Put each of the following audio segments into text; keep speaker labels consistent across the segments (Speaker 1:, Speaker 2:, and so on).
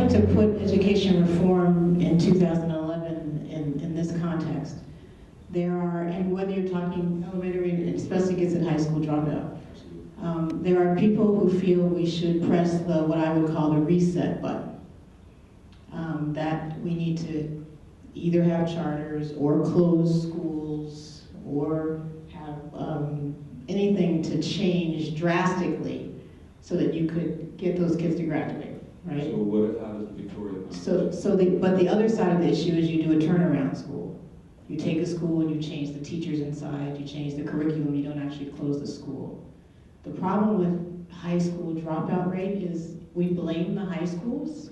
Speaker 1: like to put education reform in 2011 in this context. There are, and whether you're talking elementary, especially kids in high school dropout, there are people who feel we should press what I would call the reset button. That we need to either have charters or close schools or have anything to change drastically so that you could get those kids to graduate, right?
Speaker 2: So how does Victoria?
Speaker 1: But the other side of the issue is you do a turnaround school. You take a school and you change the teachers inside, you change the curriculum, you don't actually close the school. The problem with high school dropout rate is we blame the high schools,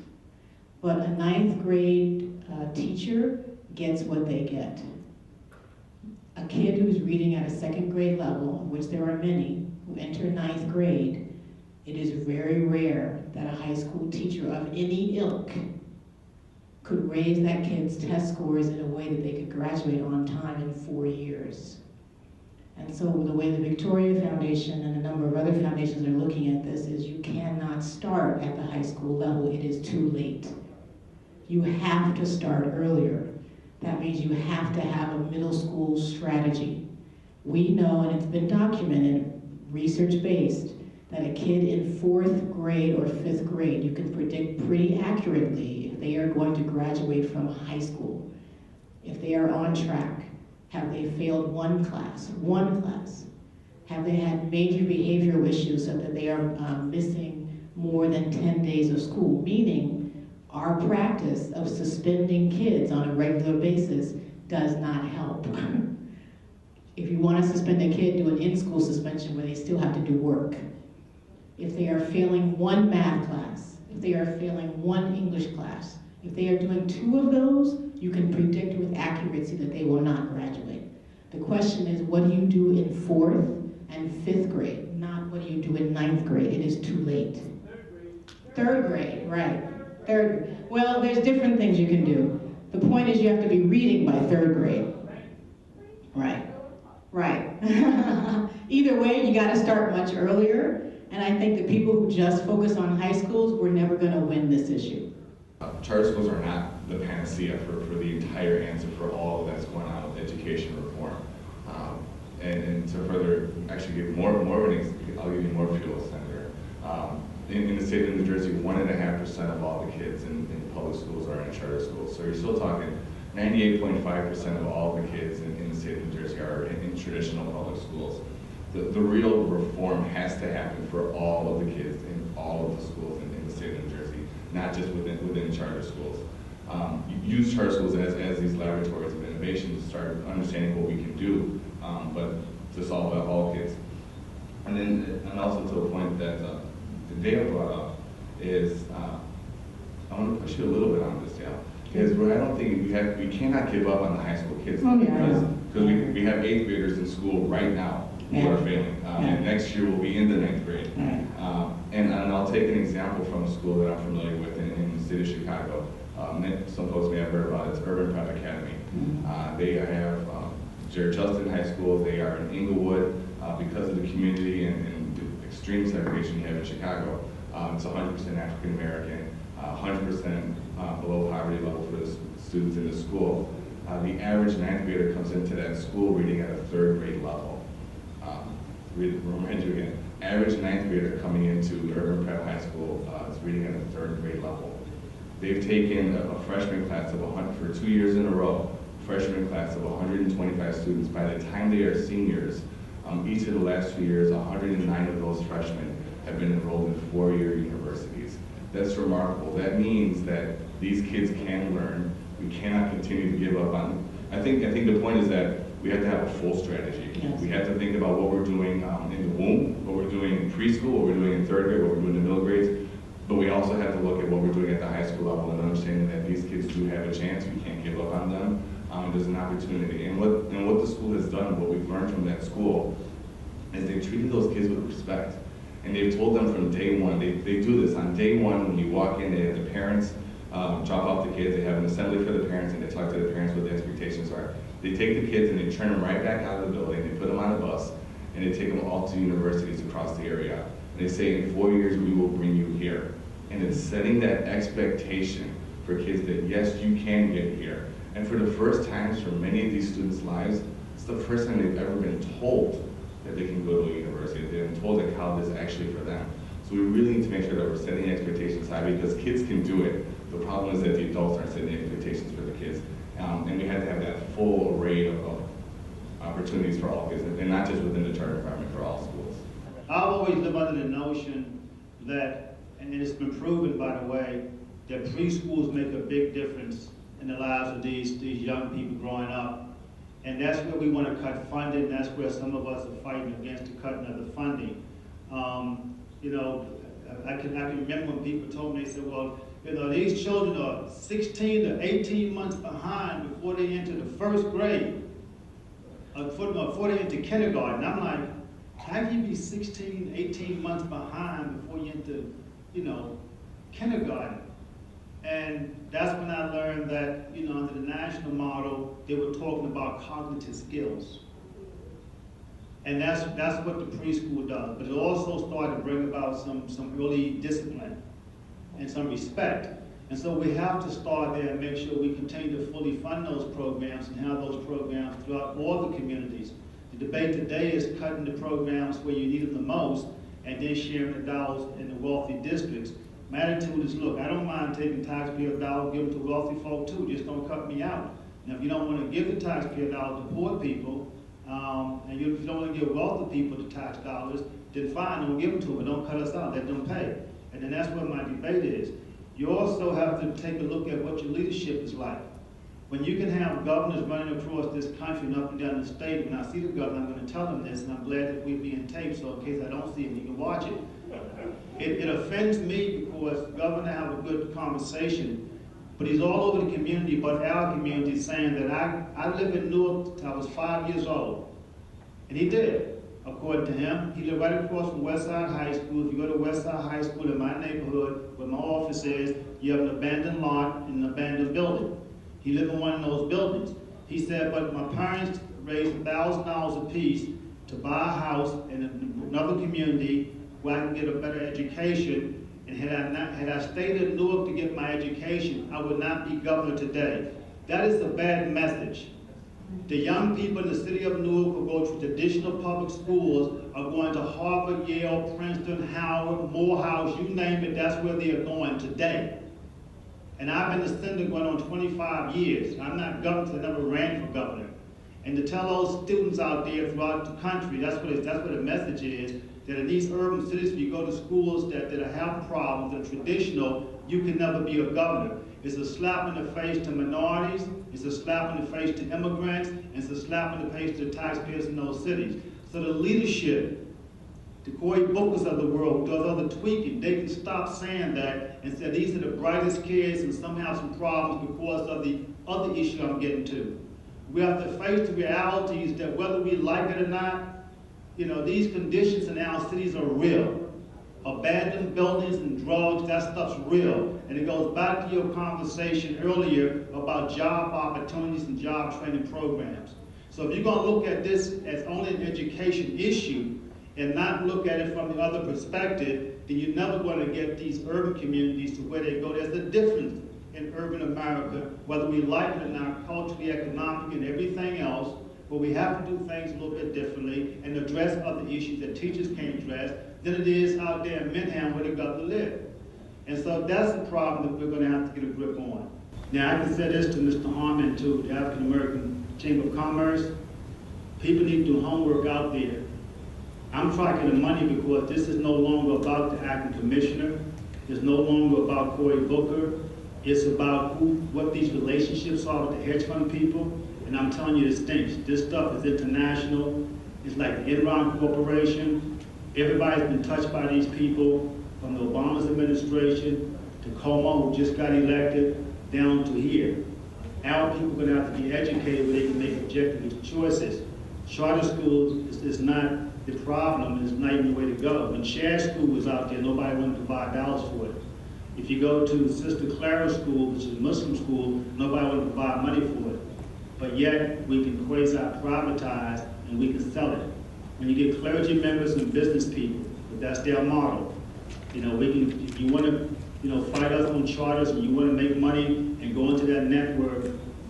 Speaker 1: but a 9th grade teacher gets what they get. A kid who's reading at a 2nd grade level, which there are many, who enter 9th grade, it is very rare that a high school teacher of any ilk could raise that kid's test scores in a way that they could graduate on time in 4 years. And so the way the Victoria Foundation and a number of other foundations are looking at this is you cannot start at the high school level, it is too late. You have to start earlier. That means you have to have a middle school strategy. We know, and it's been documented, research-based, that a kid in 4th grade or 5th grade, you can predict pretty accurately if they are going to graduate from high school, if they are on track. Have they failed one class? Have they had major behavioral issues so that they are missing more than 10 days of school? Meaning, our practice of suspending kids on a regular basis does not help. If you want to suspend a kid, do an in-school suspension where they still have to do work. If they are failing one math class, if they are failing one English class, if they are doing 2 of those, you can predict with accuracy that they will not graduate. The question is, what do you do in 4th and 5th grade, not what do you do in 9th grade? It is too late. 3rd grade, right. 3rd. Well, there's different things you can do. The point is you have to be reading by 3rd grade. Right. Either way, you got to start much earlier. And I think the people who just focus on high schools, we're never going to win this issue.
Speaker 2: Charter schools are not the panacea for the entire answer for all that's going on with education reform. And to further actually give more of an, I'll give you more fuel, Senator. In the state of New Jersey, 1.5% of all the kids in public schools are in charter schools. So you're still talking 98.5% of all the kids in the state of New Jersey are in traditional public schools. The real reform has to happen for all of the kids in all of the schools in the state of New Jersey, not just within charter schools. Use charter schools as these laboratories of innovation to start understanding what we can do, but to solve all kids. And also to a point that Dale brought up is, I want to push you a little bit on this, Dale, because I don't think we cannot give up on the high school kids because we have 8th graders in school right now who are failing, and next year we'll be in the 9th grade. And I'll take an example from a school that I'm familiar with in the city of Chicago. Some folks may have heard about it. It's Urban Prep Academy. They have Jared Justin High School. They are in Inglewood because of the community and the extreme segregation you have in Chicago. It's 100% African American, 100% below poverty level for the students in the school. The average 9th grader comes into that school reading at a 3rd grade level. Remind you again, average 9th grader coming into Urban Prep High School is reading at a 3rd grade level. They've taken a freshman class of 100 for 2 years in a row, freshman class of 125 students. By the time they are seniors, each of the last 2 years, 109 of those freshmen have been enrolled in 4-year universities. That's remarkable. That means that these kids can learn. We cannot continue to give up on them. I think the point is that we have to have a full strategy. Yes. We have to think about what we're doing in the womb, what we're doing in preschool, what we're doing in 3rd grade, what we're doing in the middle grades. But we also have to look at what we're doing at the high school level and understanding that these kids do have a chance. We can't give up on them. There's an opportunity. And what the school has done, what we've learned from that school, is they've treated those kids with respect. And they've told them from day one, they do this. On day one, when you walk in, they have the parents drop off the kids. They have an assembly for the parents, and they talk to the parents what the expectations are. They take the kids and they turn them right back out of the building. They put them on a bus, and they take them all to universities across the area. And they say, in 4 years, we will bring you here. And and it's setting that expectation for kids that yes, you can get here. And for the first times for many of these students' lives, it's the first time they've ever been told that they can go to a university, that they've been told that college is actually for them. So we really need to make sure that we're setting expectations high, because kids can do it. The problem is that the adults aren't setting expectations for the kids. And we have to have that full array of opportunities for all kids, and not just within the charter environment, for all schools.
Speaker 3: I've always lived under the notion that, and it's been proven by the way, that preschools make a big difference in the lives of these young people growing up. And that's where we want to cut funding. That's where some of us are fighting against the cutting of the funding. You know, I can remember when people told me, they said, well, you know, these children are 16 to 18 months behind before they enter the first grade, before they enter kindergarten. I'm like, how can you be 16, 18 months behind before you enter, you know, kindergarten? And that's when I learned that, you know, under the national model, they were talking about cognitive skills. And that's what the preschool does. But it also started to bring about some early discipline and some respect. And so we have to start there and make sure we continue to fully fund those programs and have those programs throughout all the communities. The debate today is cutting the programs where you need them the most and then sharing the dollars in the wealthy districts. My attitude is, look, I don't mind taking taxpayer dollars, give them to wealthy folk too, just don't cut me out. Now, if you don't want to give the taxpayer dollars to poor people, and if you don't want to give wealthy people the tax dollars, then fine, don't give them to them, don't cut us out, let them pay. And then that's what my debate is. You also have to take a look at what your leadership is like. When you can have governors running across this country and up and down the state, when I see the governor, I'm going to tell them this, and I'm glad that we're being taped, so in case I don't see him, you can watch it. It offends me because the governor have a good conversation, but he's all over the community, but our community, saying that I lived in Newark till I was 5 years old. And he did, according to him. He lived right across from Westside High School. If you go to Westside High School in my neighborhood, where my office is, you have an abandoned lot and an abandoned building. He lived in one of those buildings. He said, but my parents raised $1,000 apiece to buy a house in another community where I can get a better education. And had I stayed in Newark to get my education, I would not be governor today. That is a bad message. The young people in the city of Newark who go to traditional public schools are going to Harvard, Yale, Princeton, Howard, Morehouse, you name it, that's where they are going today. And I've been a senator going on 25 years. I'm not governor, I never ran for governor. And to tell those students out there throughout the country, that's what the message is, that in these urban cities, if you go to schools that have problems, that are traditional, you can never be a governor. It's a slap in the face to minorities, it's a slap in the face to immigrants, and it's a slap in the face to the taxpayers in those cities. So the leadership, the Cory Bookers of the world, who does all the tweaking, they can stop saying that and say these are the brightest kids and some have some problems because of the other issue I'm getting to. We have to face the realities that whether we like it or not, you know, these conditions in our cities are real. Abandoned buildings and drugs, that stuff's real. And it goes back to your conversation earlier about job opportunities and job training programs. So if you're going to look at this as only an education issue and not look at it from the other perspective, then you're never going to get these urban communities to where they go. There's a difference in urban America, whether we like it or not, culturally, economically, and everything else, but we have to do things a little bit differently and address other issues that teachers can't address than it is out there in Minham where the governor live. And so that's the problem that we're going to have to get a grip on. Now, I can say this to Mr. Harmon, to the African American Chamber of Commerce. People need to do homework out there. I'm tracking the money because this is no longer about the acting commissioner. It's no longer about Cory Booker. It's about what these relationships are with the hedge fund people. And I'm telling you, this stinks. This stuff is international. It's like the Enron Corporation. Everybody's been touched by these people, from the Obama's administration to Como, who just got elected, down to here. Our people are going to have to be educated where they can make objective choices. Charter schools is not the problem, and it's not even the way to go. When Shad School was out there, nobody wanted to buy $1 for it. If you go to Sister Clara School, which is a Muslim school, nobody wanted to buy money for it. But yet, we can quasi-privatize and we can sell it. When you get clergy members and business people, but that's their model. You know, if you want to fight us on charters and you want to make money and go into that network,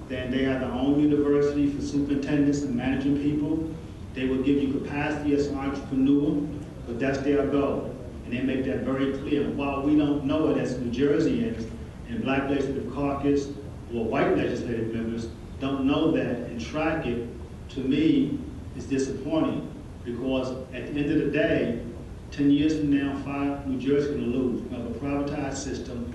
Speaker 3: then they have their own university for superintendents and managing people. They will give you capacity as an entrepreneur, but that's their goal. And they make that very clear. And while we don't know it as New Jerseyans and Black Legislative Caucus or white legislative members don't know that and track it, to me, it's disappointing. Because at the end of the day, 10 years from now, New Jersey's going to lose. We're going to have a privatized system,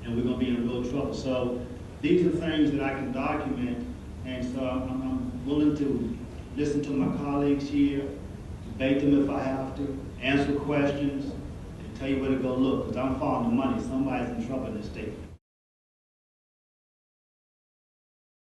Speaker 3: and we're going to be in real trouble. So these are things that I can document, and so I'm willing to listen to my colleagues here, debate them if I have to, answer questions, and tell you where to go look, because I'm following the money. Somebody's in trouble in this state.